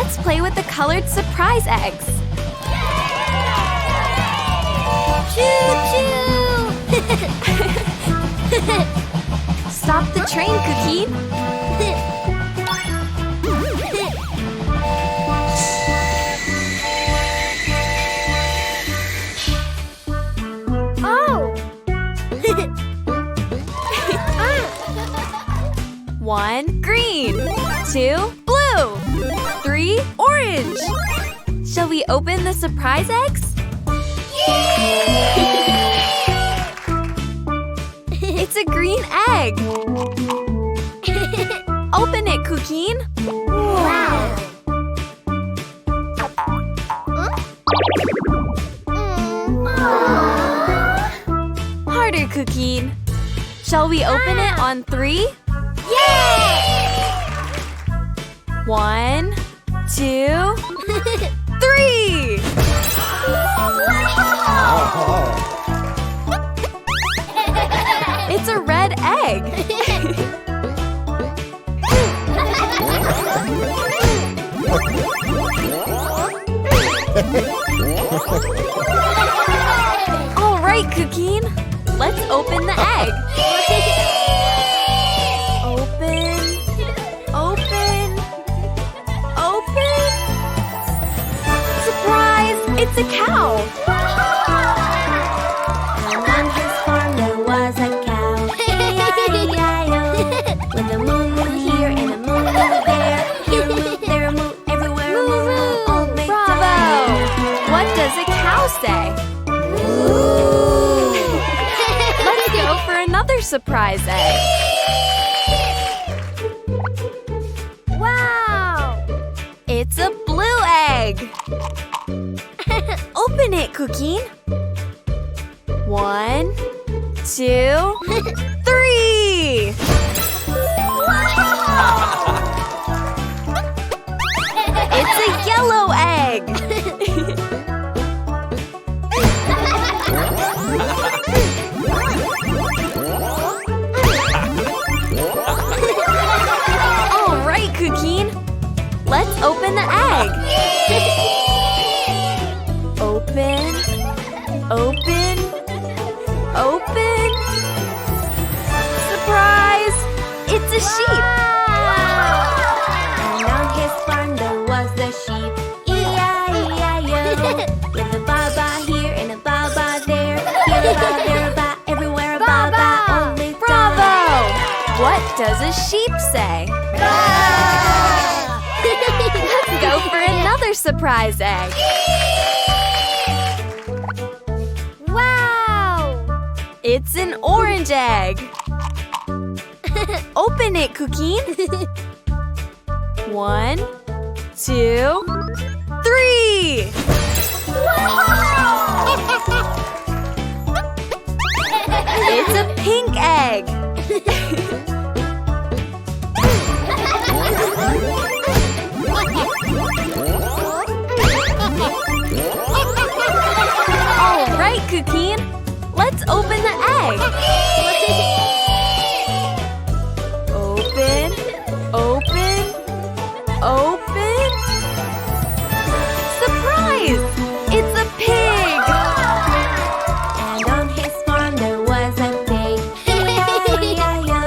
Let's play with the colored surprise eggs. Choo-choo! Stop the train, Cuquin. Oh! 1, green. 2, blue. 3, orange. Shall we open the surprise eggs? It's a green egg. Open it, Cuquin. Wow! Harder, Cuquin. Shall we open it on 3? Yay! 1, 2, 3! It's a red egg. All right, Cuquin. Let's open the egg. Open. Surprise! It's a cow. And on his farm there was a cow. E-I-E-I-O. With a moo-moo here and a moo-moo there. Here a moo, there a moo, everywhere a moo-moo. Old Bravo! MacDonald. What does a cow say? Let's go for another surprise egg. Wow! It's a blue egg. Open it, Cuquin. 1, 2, 3! It's a yellow egg. All right, Cuquin. Let's open the egg. Open. Surprise! It's a sheep. And on his farm there was a sheep. E-I-E-I-O. With a ba-ba here and a ba-ba there. Here a ba, there a ba, everywhere a ba-ba. Old MacDonald. Bravo! What does a sheep say? Let's go for another surprise egg. Wow! It's an orange egg. Open it, Cuquin. 1, 2, 3! It's a pink egg. All right, Cuquin. Let's open the egg. Open. Surprise! It's a pig. And on his farm there was a pig. E-I-E-I-O.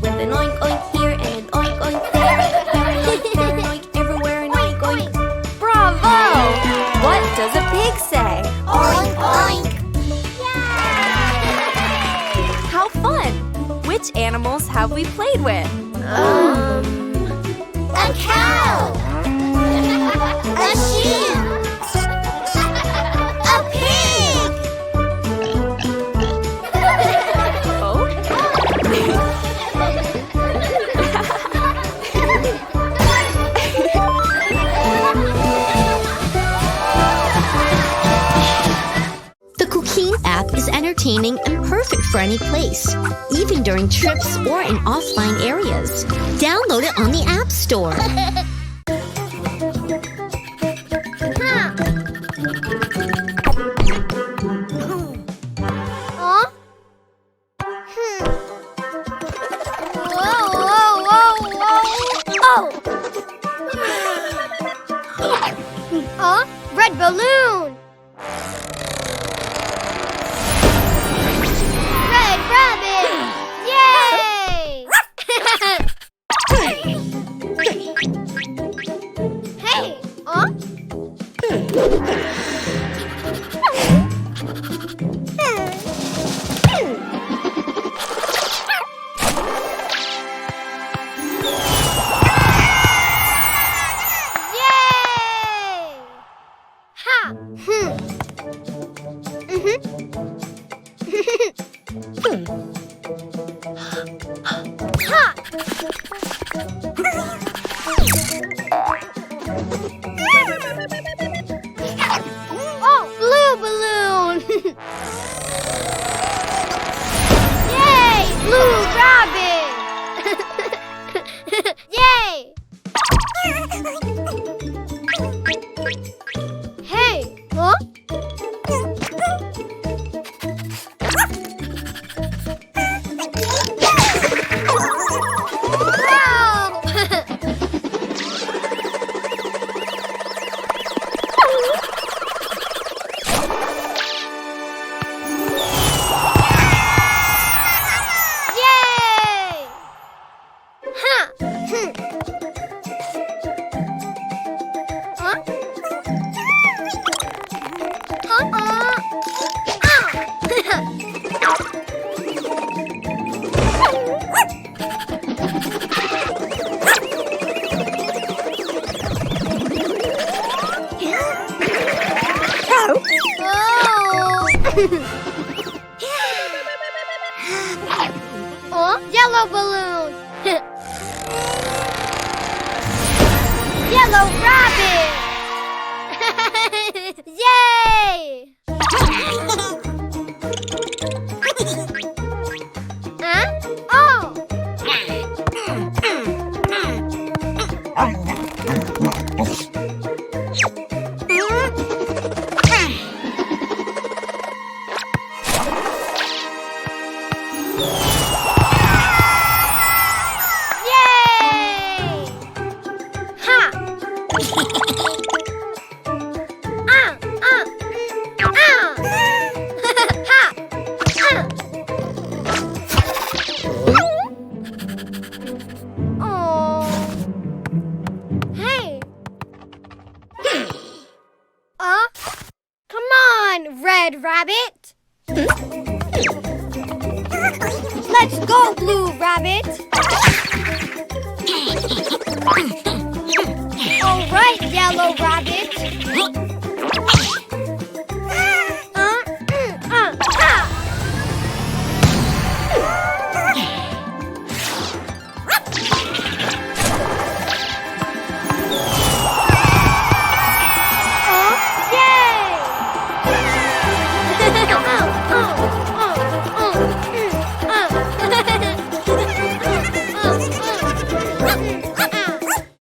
With an oink oink here and an oink oink there. Here an oink, there an oink, everywhere an oink oink. Bravo! What does a pig say? Oink oink. How fun! Which animals have we played with? A cow. A sheep. A pig. Oh? The Cuquin app is entertaining and perfect for any place, even during trips or in offline areas. Download it on the App Store. Whoa, whoa, whoa, whoa. Oh! balloon! Red rabbit! Yay! Hey! Huh? Yay! Ha! Ha! Oh, blue balloon! Yay! Blue rabbit! Yay! Hey! Huh? Yay! Ha! Huh? Huh? Oh, yellow balloon. Yellow rabbit. Yay! Huh? Oh! Yay! Ha! Ha! Oh. Hey. Come on, Red Rabbit. Let's go, Blue Rabbit. All right, Yellow Rabbit. Yay!